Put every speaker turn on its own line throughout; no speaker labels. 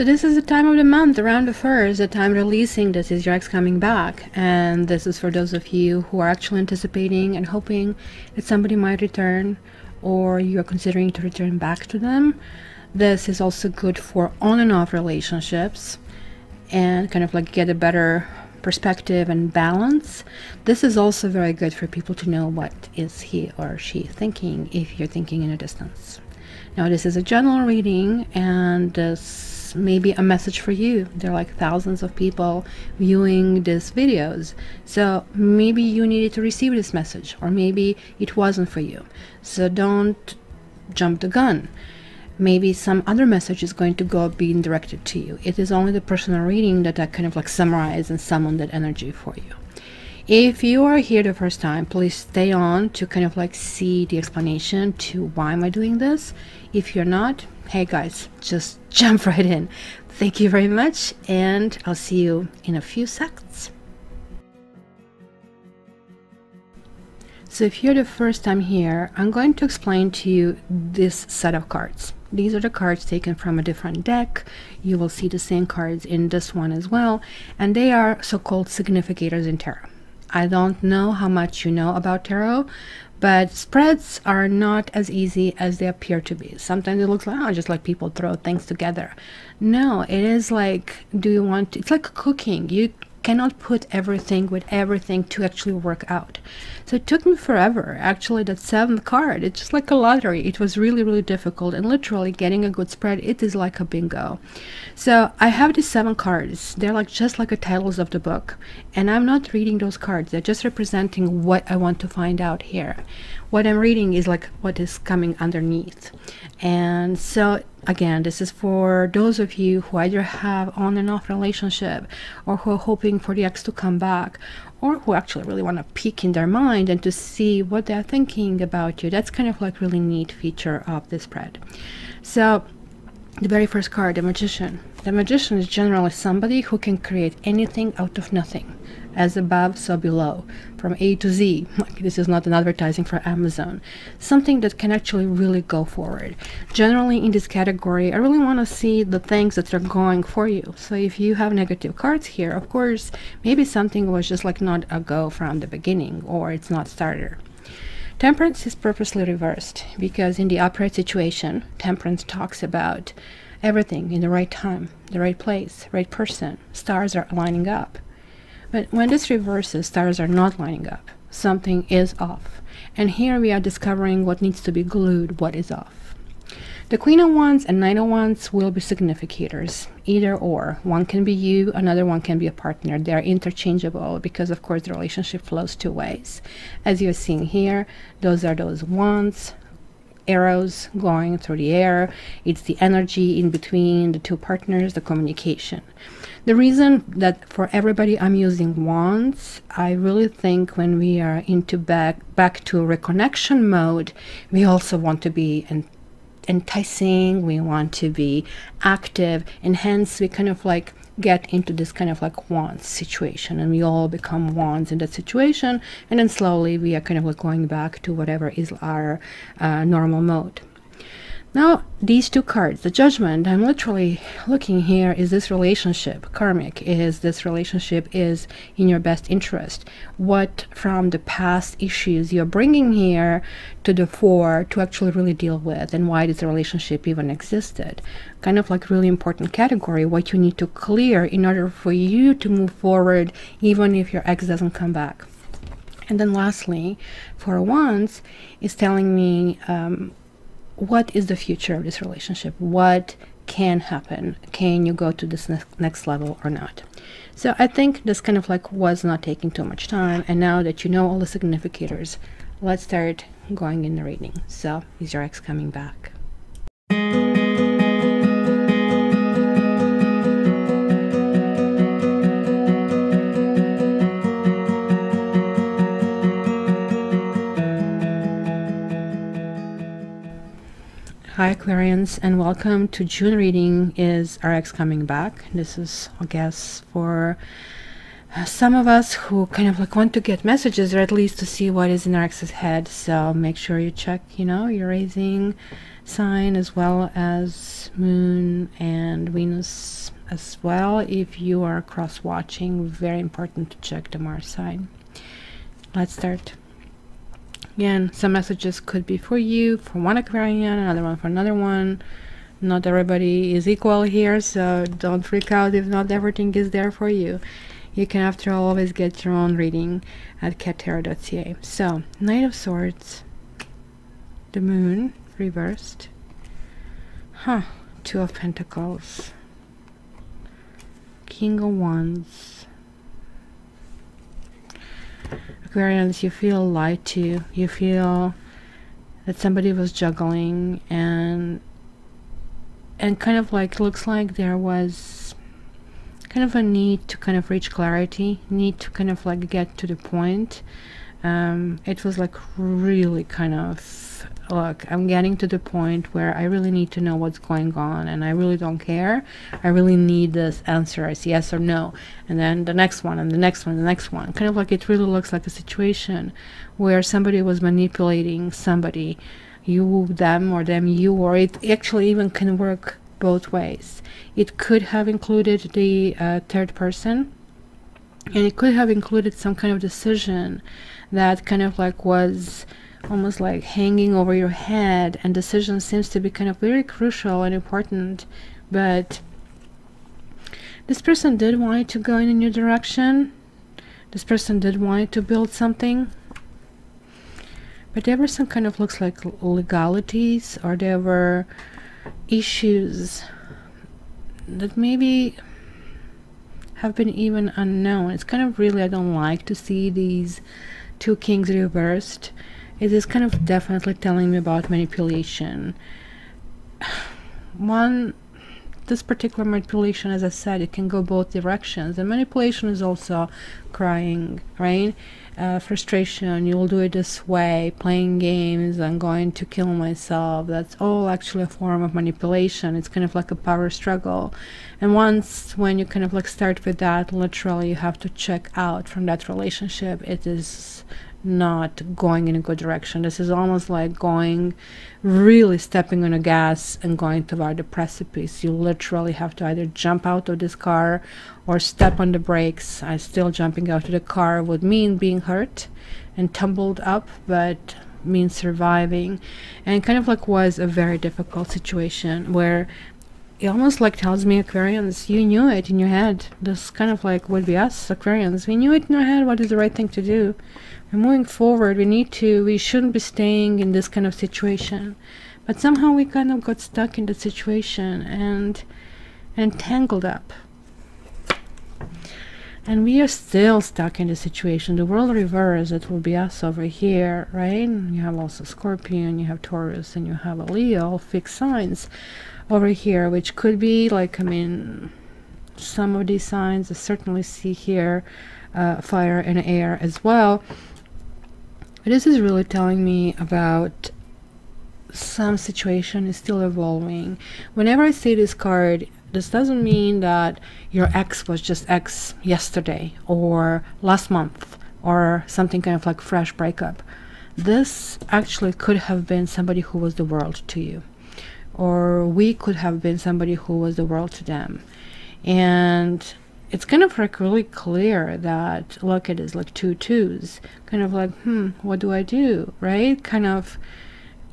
So this is the time of the month, around the 1st, the time releasing this is your ex coming back. And this is for those of you who are actually anticipating and hoping that somebody might return, or you're considering to return back to them. This is also good for on and off relationships and kind of like get a better perspective and balance. This is also very good for people to know what is he or she thinking if you're thinking in a distance. Now this is a general reading, and this may be a message for you. There are like thousands of people viewing these videos, so maybe you needed to receive this message, or maybe it wasn't for you. So don't jump the gun. Maybe some other message is going to go being directed to you. It is only the personal reading that I kind of like summarize and summon that energy for you. If you are here the first time, please stay on to kind of like see the explanation to why am I doing this. If you're not, hey guys, just jump right in. Thank you very much, and I'll see you in a few seconds. So if you're the first time here, I'm going to explain to you this set of cards. These are the cards taken from a different deck. You will see the same cards in this one as well, and they are so-called significators in tarot. I don't know how much you know about tarot, but spreads are not as easy as they appear to be. Sometimes it looks like, oh, just like people throw things together. No, it is like, it's like cooking. You cannot put everything with everything to actually work out. So it took me forever. Actually, that 7th card, it's just like a lottery. It was really, really difficult, and literally getting a good spread, it is like a bingo. So I have these 7 cards. They're like just like the titles of the book, and I'm not reading those cards. They're just representing what I want to find out here. What I'm reading is like what is coming underneath. And so again, this is for those of you who either have on and off relationship, or who are hoping for the ex to come back, or who actually really want to peek in their mind and to see what they're thinking about you. That's kind of like really neat feature of this spread. So the very first card, the Magician. The Magician is generally somebody who can create anything out of nothing. As above, so below. From A to Z. Like, this is not an advertising for Amazon. Something that can actually really go forward. Generally in this category, I really want to see the things that are going for you. So if you have negative cards here, of course, maybe something was just like not a go from the beginning, or it's not starter. Temperance is purposely reversed, because in the upright situation, Temperance talks about everything in the right time, the right place, right person. Stars are lining up. But when this reverses, stars are not lining up. Something is off. And here we are discovering what needs to be glued, what is off. The Queen of Wands and Knight of Wands will be significators, either or. One can be you, another one can be a partner. They are interchangeable because, of course, the relationship flows 2 ways. As you're seeing here, those are those wands, arrows going through the air. It's the energy in between the 2 partners, the communication. The reason that for everybody I'm using wands, I really think when we are into back to reconnection mode, we also want to be enticing, we want to be active, and hence we kind of like get into this kind of like wands situation, and we all become wands in that situation, and then slowly we are kind of like going back to whatever is our normal mode. Now these 2 cards, the Judgment, I'm literally looking here, is this relationship karmic? Is this relationship is in your best interest? What from the past issues you're bringing here to the fore to actually really deal with, and why this relationship even existed? Kind of like really important category, what you need to clear in order for you to move forward, even if your ex doesn't come back. And then lastly, for Wands, is telling me what is the future of this relationship? What can happen? Can you go to this next level or not? So I think this kind of like was not taking too much time, and now that you know all the significators, let's start going in the reading. So is your ex coming back? Hi Aquarians, and welcome to June reading. Is our ex coming back? This is, I guess, for some of us who kind of like want to get messages, or at least to see what is in our ex's head. So make sure you check, you know, your rising sign as well as moon and Venus as well. If you are cross watching, very important to check the Mars sign. Let's start. Again, some messages could be for you, for one Aquarian, another one for another one. Not everybody is equal here, so don't freak out if not everything is there for you. You can, after all, always get your own reading at cattarot.ca. So, Knight of Swords, the Moon, reversed. Two of Pentacles, King of Wands. Aquarians, you feel lied to. You feel that somebody was juggling and kind of like, looks like there was kind of a need to kind of reach clarity, need to kind of like get to the point. It was like really kind of, look, I'm getting to the point where I really need to know what's going on, and I really don't care. I really need this answer as yes or no, and then the next one, and the next one, the next one. Kind of like, it really looks like a situation where somebody was manipulating somebody, you, them, or them, you, or it actually even can work both ways. It could have included the third person, and it could have included some kind of decision that kind of like was almost like hanging over your head, and decision seems to be kind of very crucial and important, but this person did want to go in a new direction. This person did want to build something, but there were some kind of, looks like, legalities, or there were issues that maybe have been even unknown. It's kind of really, I don't like to see these two kings reversed. It is kind of definitely telling me about manipulation. This particular manipulation, as I said, it can go both directions. And manipulation is also crying, right? Frustration, you'll do it this way, playing games, I'm going to kill myself. That's all actually a form of manipulation. It's kind of like a power struggle. And once, when you kind of like start with that, literally you have to check out from that relationship. It is not going in a good direction. This is almost like going, really stepping on a gas and going toward the precipice. You literally have to either jump out of this car or step on the brakes. Still jumping out of the car would mean being hurt and tumbled up, but means surviving. And kind of like was a very difficult situation where it almost like tells me, Aquarians, you knew it in your head. This kind of like would be us, Aquarians. We knew it in our head what is the right thing to do. We're moving forward. We shouldn't be staying in this kind of situation. But somehow we kind of got stuck in the situation and tangled up. And we are still stuck in the situation. The world reverse, it will be us over here, right? You have also Scorpion, you have Taurus, and you have a Leo, fixed signs over here, which could be like, I mean, some of these signs I certainly see here, fire and air as well. But this is really telling me about some situation is still evolving. Whenever I see this card, this doesn't mean that your ex was just ex yesterday or last month or something kind of like fresh breakup. This actually could have been somebody who was the world to you, or we could have been somebody who was the world to them. And it's kind of like really clear that, look at this, like 2 2s, kind of like, what do I do, right? Kind of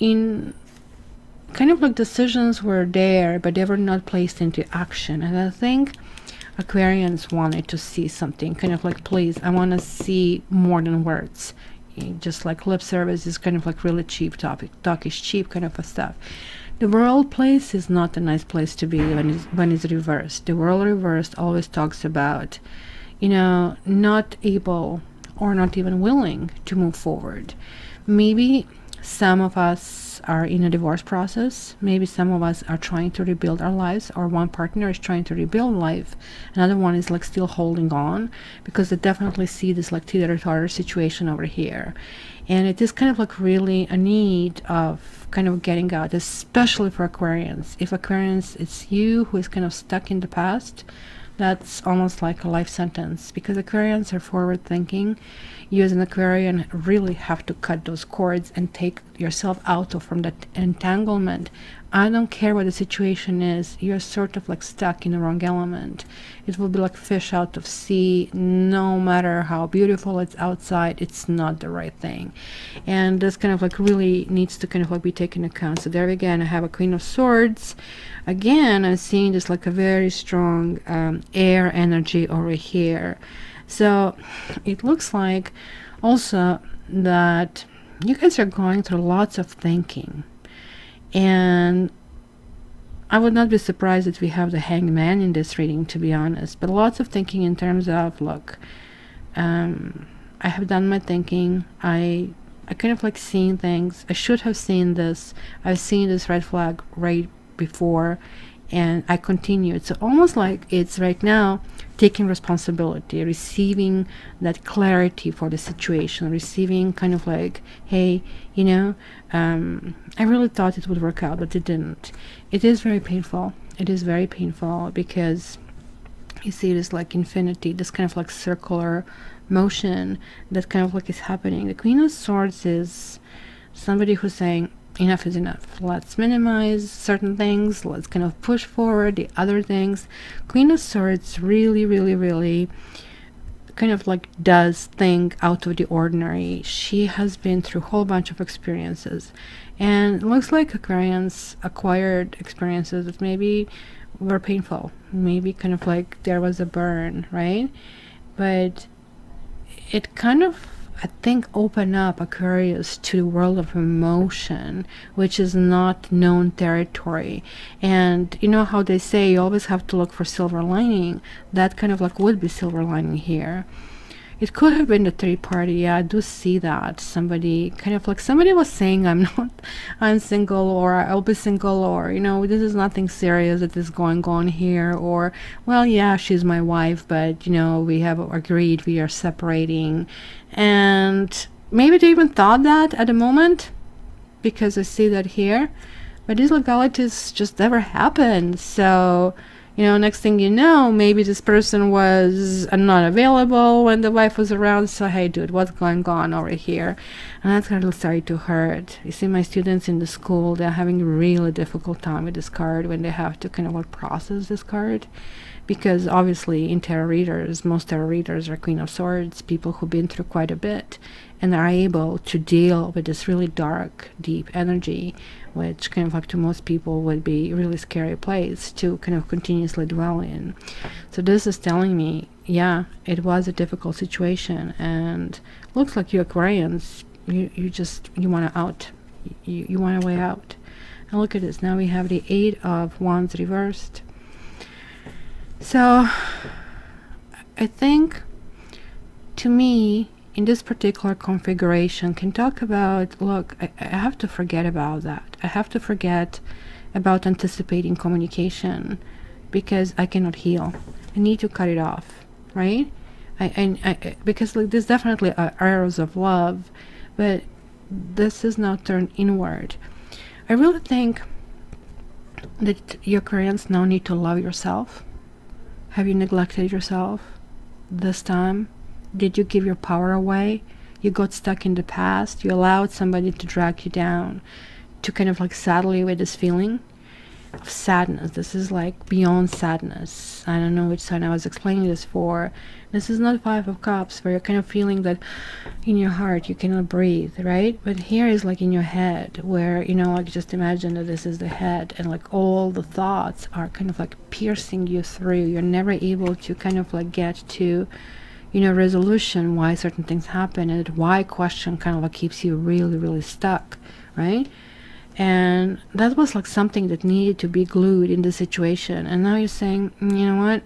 like decisions were there, but they were not placed into action. And I think Aquarians wanted to see something, kind of like, please, I want to see more than words. Just like lip service is kind of like really cheap talk is cheap kind of a stuff. The world place is not a nice place to be when it's reversed. The world reversed always talks about, you know, not able or not even willing to move forward. Maybe some of us are in a divorce process. Maybe some of us are trying to rebuild our lives, or one partner is trying to rebuild life. Another one is like still holding on, because they definitely see this like teeter-totter situation over here. And it is kind of like really a need of kind of getting out, especially for Aquarians. If Aquarians, it's you who is kind of stuck in the past, That's almost like a life sentence, because Aquarians are forward thinking. You as an Aquarian really have to cut those cords and take yourself out of from that entanglement. I don't care what the situation is, you're sort of like stuck in the wrong element. It will be like fish out of sea. No matter how beautiful it's outside, it's not the right thing. And this kind of like really needs to kind of like be taken into account. So there again, I have a Queen of Swords. Again, I'm seeing just like a very strong air energy over here. So it looks like also that you guys are going through lots of thinking, and I would not be surprised if we have the Hangman in this reading, to be honest. But lots of thinking in terms of, look, I have done my thinking. I kind of like seeing things. I should have seen this. I've seen this red flag right before, and I continued. So almost like it's right now taking responsibility, receiving that clarity for the situation, receiving kind of like, hey, you know, I really thought it would work out, but it didn't. It is very painful. It is very painful, because you see this like infinity, this kind of like circular motion that kind of like is happening. The Queen of Swords is somebody who's saying, enough is enough. Let's minimize certain things. Let's kind of push forward the other things. Queen of Swords really, really, really kind of like does think out of the ordinary. She has been through a whole bunch of experiences, and it looks like Aquarians acquired experiences that maybe were painful. Maybe kind of like there was a burn, right? But it kind of, I think, open up Aquarius to the world of emotion, which is not known territory. And you know how they say you always have to look for silver lining. That kind of like would be silver lining here. It could have been the third party. Yeah, I do see that. Somebody kind of like, somebody was saying I'm single, or I'll be single, or, you know, this is nothing serious that is going on here, or, well, yeah, she's my wife, but, you know, we have agreed we are separating. And maybe they even thought that at the moment, because I see that here, but these legalities just never happened. So, you know, next thing you know, maybe this person was not available when the wife was around. So, hey, dude, what's going on over here? And that's going to start to hurt. You see, my students in the school, they're having a really difficult time with this card when they have to kind of like process this card. Because obviously in tarot readers, most tarot readers are Queen of Swords, people who've been through quite a bit and are able to deal with this really dark, deep energy, which kind of like to most people would be a really scary place to kind of continuously dwell in. So this is telling me, yeah, it was a difficult situation, and looks like you Aquarians, you want to out. You want a way out. And look at this. Now we have the 8 of Wands reversed. So I think, to me, in this particular configuration, can talk about, look, I have to forget about that. I have to forget about anticipating communication, because I cannot heal. I need to cut it off, right? Because like, there's definitely arrows of love, but this is now turned inward. I really think that your Aquarians now need to love yourself. Have you neglected yourself this time? Did you give your power away? You got stuck in the past. You allowed somebody to drag you down, to kind of like saddle you with this feeling of sadness. This is like beyond sadness. I don't know which sign I was explaining this for. This is not 5 of Cups, where you're kind of feeling that in your heart you cannot breathe, right? But here is like in your head, where, you know, like just imagine that this is the head, and like all the thoughts are kind of like piercing you through. You're never able to kind of like get to, you know, resolution why certain things happen, and why question kind of like keeps you really, really stuck, right? And that was like something that needed to be glued in the situation. And now you're saying, you know what?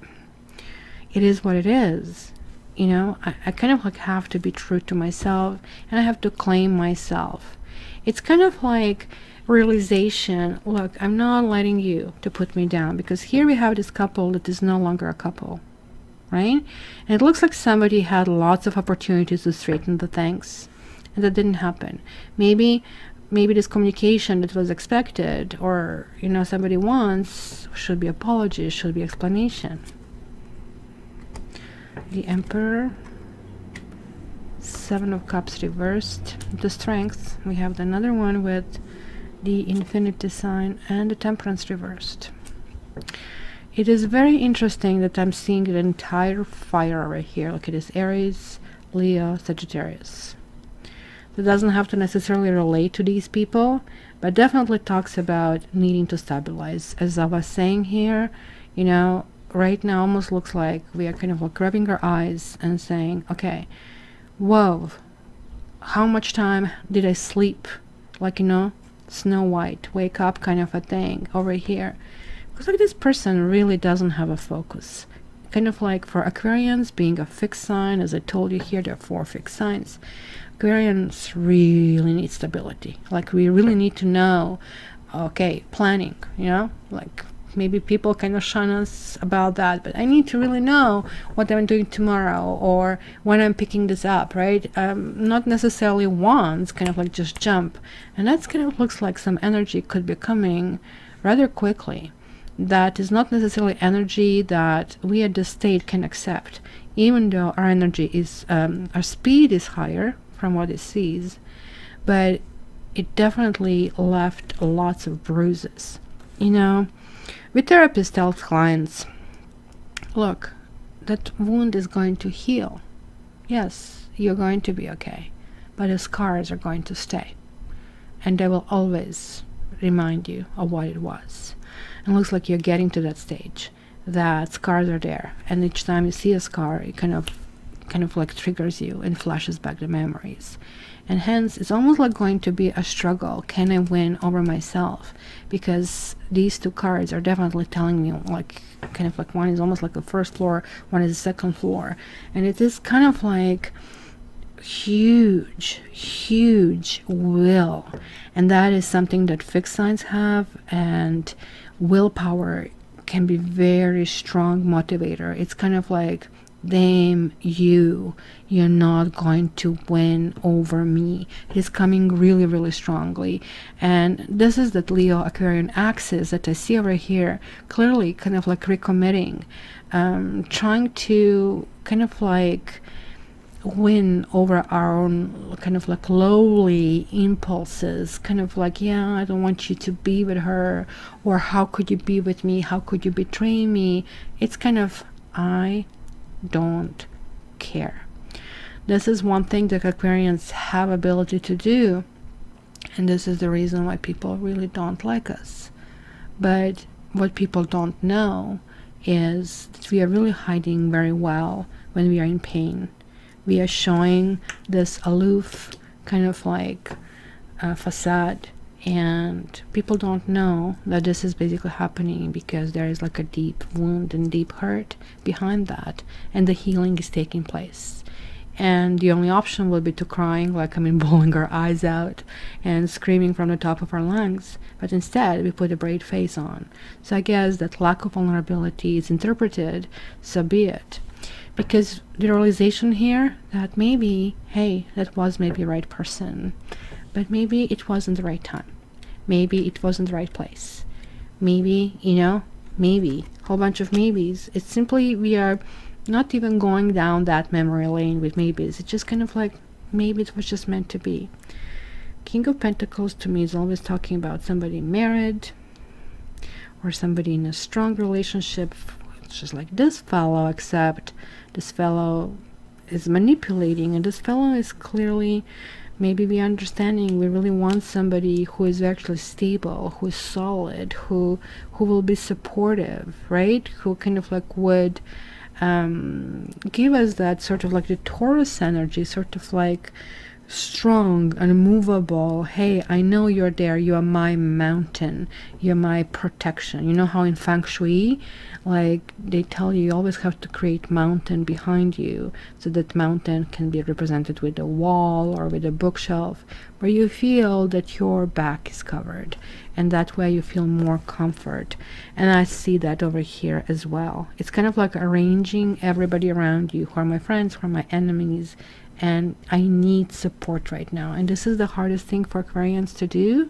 It is what it is. You know, I kind of like have to be true to myself, and I have to claim myself. It's kind of like realization, look, I'm not letting you to put me down, because here we have this couple that is no longer a couple, right? And it looks like somebody had lots of opportunities to straighten the things, and that didn't happen. Maybe this communication that was expected, or, you know, somebody wants, should be apology, should be explanation. the Emperor, Seven of Cups reversed, the Strength. We have another one with the Infinity sign and the Temperance reversed. It is very interesting that I'm seeing the entire fire right here. Look at this: Aries, Leo, Sagittarius. That doesn't have to necessarily relate to these people, but definitely talks about needing to stabilize. As I was saying here, you know, right now almost looks like we are kind of like rubbing our eyes and saying, okay, whoa, how much time did I sleep? Like, you know, Snow White, wake up kind of a thing over here. Because like this person really doesn't have a focus. Kind of like for Aquarians being a fixed sign, as I told you here, there are 4 fixed signs. Aquarians really need stability. Like we really need to know, okay, planning, you know, like maybe people kind of shun us about that, but I need to really know what I'm doing tomorrow or when I'm picking this up, right? Not necessarily once, kind of like just jump. And that's kind of looks like some energy could be coming rather quickly. That is not necessarily energy that we at this state can accept, even though our energy is, our speed is higher from what it sees, but it definitely left lots of bruises. You know, with therapists tell clients, look, that wound is going to heal. Yes, you're going to be okay, but the scars are going to stay, and they will always remind you of what it was. And it looks like you're getting to that stage, that scars are there, and each time you see a scar, it kind of like triggers you and flashes back the memories. And hence it's almost like going to be a struggle. Can I win over myself? Because these 2 cards are definitely telling me, like, kind of like one is almost like the first floor, one is the second floor, and it is kind of like huge will. And that is something that fixed signs have, and willpower can be very strong motivator. It's kind of like, damn you, you're not going to win over me. It is coming really strongly. And this is that Leo Aquarian axis that I see over here, clearly kind of like recommitting, trying to kind of like win over our own kind of like lowly impulses, kind of like, yeah, I don't want you to be with her, or how could you be with me, how could you betray me. It's kind of, I don't care. This is one thing that Aquarians have ability to do, and this is the reason why people really don't like us. But what people don't know is that we are really hiding very well when we are in pain. We are showing this aloof kind of like facade, and people don't know that this is basically happening because there is like a deep wound and deep hurt behind that, and the healing is taking place. And the only option will be to crying, like, I mean, bawling our eyes out and screaming from the top of our lungs. But instead, we put a brave face on. So I guess that lack of vulnerability is interpreted, so be it. Because the realization here that maybe, hey, that was maybe the right person, but maybe it wasn't the right time. Maybe it wasn't the right place. Maybe, you know, maybe, a whole bunch of maybes. It's simply, we are not even going down that memory lane with maybes. It's just kind of like, maybe it was just meant to be. King of Pentacles to me is always talking about somebody married or somebody in a strong relationship. It's just like this fellow, except this fellow is manipulating, and this fellow is clearly, maybe we understanding, we really want somebody who is actually stable, who is solid, who will be supportive, right? Who kind of like would give us that sort of like the Taurus energy, sort of like strong, unmovable. Hey, I know you're there, you are my mountain, you're my protection. You know how in feng shui, like they tell you, you always have to create mountain behind you, so that mountain can be represented with a wall or with a bookshelf, where you feel that your back is covered, and that way you feel more comfort. And I see that over here as well. It's kind of like arranging everybody around you, who are my friends, who are my enemies, and I need support right now. And this is the hardest thing for Aquarians to do,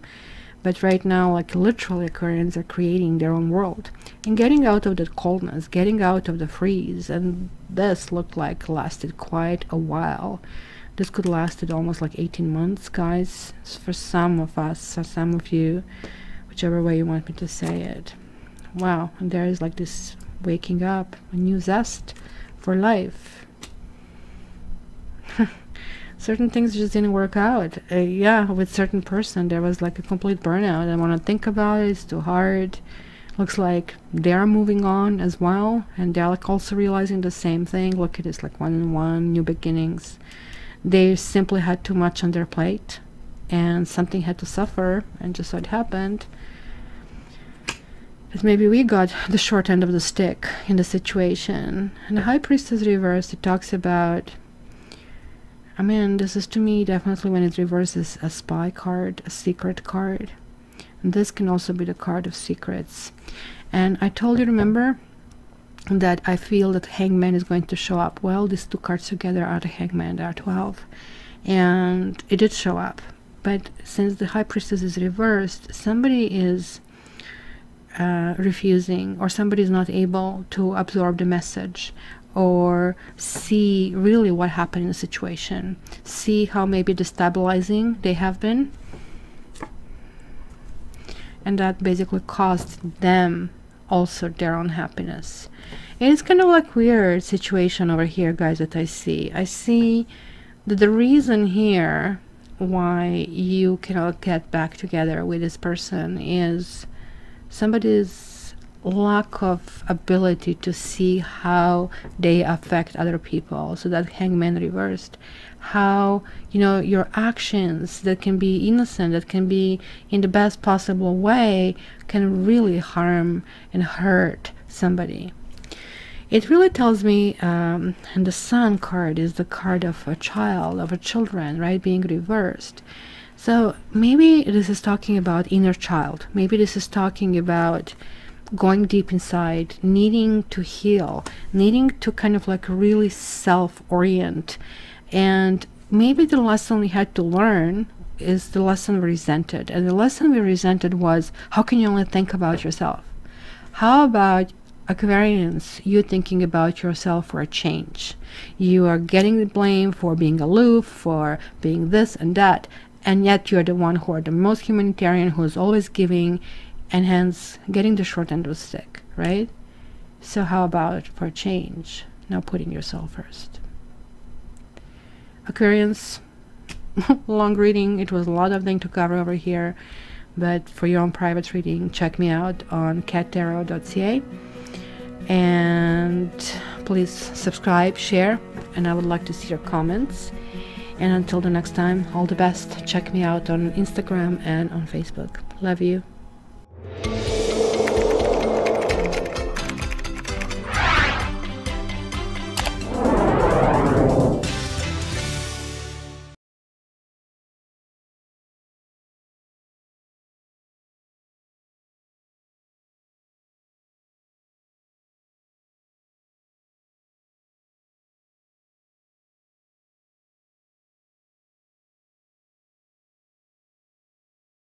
But right now, like literally, Aquarians are creating their own world and getting out of the coldness, getting out of the freeze. And this looked like lasted quite a while. This could lasted almost like 18 months, guys, for some of us, or some of you, whichever way you want me to say it. Wow, and there is like this waking up, a new zest for life. Certain things just didn't work out. Yeah, with certain person there was like a complete burnout. I want to think about it, it's too hard. Looks like they're moving on as well, and they're like also realizing the same thing. Look at this, like 1-on-1, new beginnings. They simply had too much on their plate, and something had to suffer, and just so it happened. But maybe we got the short end of the stick in the situation. And the High Priestess reversed, it talks about, I mean, this is to me definitely when it reverses a spy card, a secret card. And this can also be the card of secrets. And I told you, remember, that I feel that Hangman is going to show up. Well, these two cards together are the Hangman, they are 12. And it did show up. But since the High Priestess is reversed, somebody is refusing, or somebody is not able to absorb the message, or see really what happened in the situation, see how maybe destabilizing they have been, and that basically caused them also their own happiness. And it's kind of like weird situation over here, guys, that I see that the reason here why you cannot get back together with this person is somebody's lack of ability to see how they affect other people. So that Hangman reversed, how, you know, your actions that can be innocent, that can be in the best possible way, can really harm and hurt somebody. It really tells me, and the Sun card is the card of a child, of a children, right, being reversed. So maybe this is talking about inner child. Maybe this is talking about going deep inside, needing to heal, needing to kind of like really self-orient. And maybe the lesson we had to learn is the lesson we resented. And the lesson we resented was, how can you only think about yourself? How about Aquarians, you thinking about yourself for a change? You are getting the blame for being aloof, for being this and that, and yet you're the one who are the most humanitarian, who is always giving, and hence getting the short end of the stick, right? So how about for a change, now putting yourself first? Aquarians, long reading, it was a lot of things to cover over here, but for your own private reading, check me out on cattarot.ca, and please subscribe, share, and I would like to see your comments. And until the next time, all the best. Check me out on Instagram and on Facebook. Love you.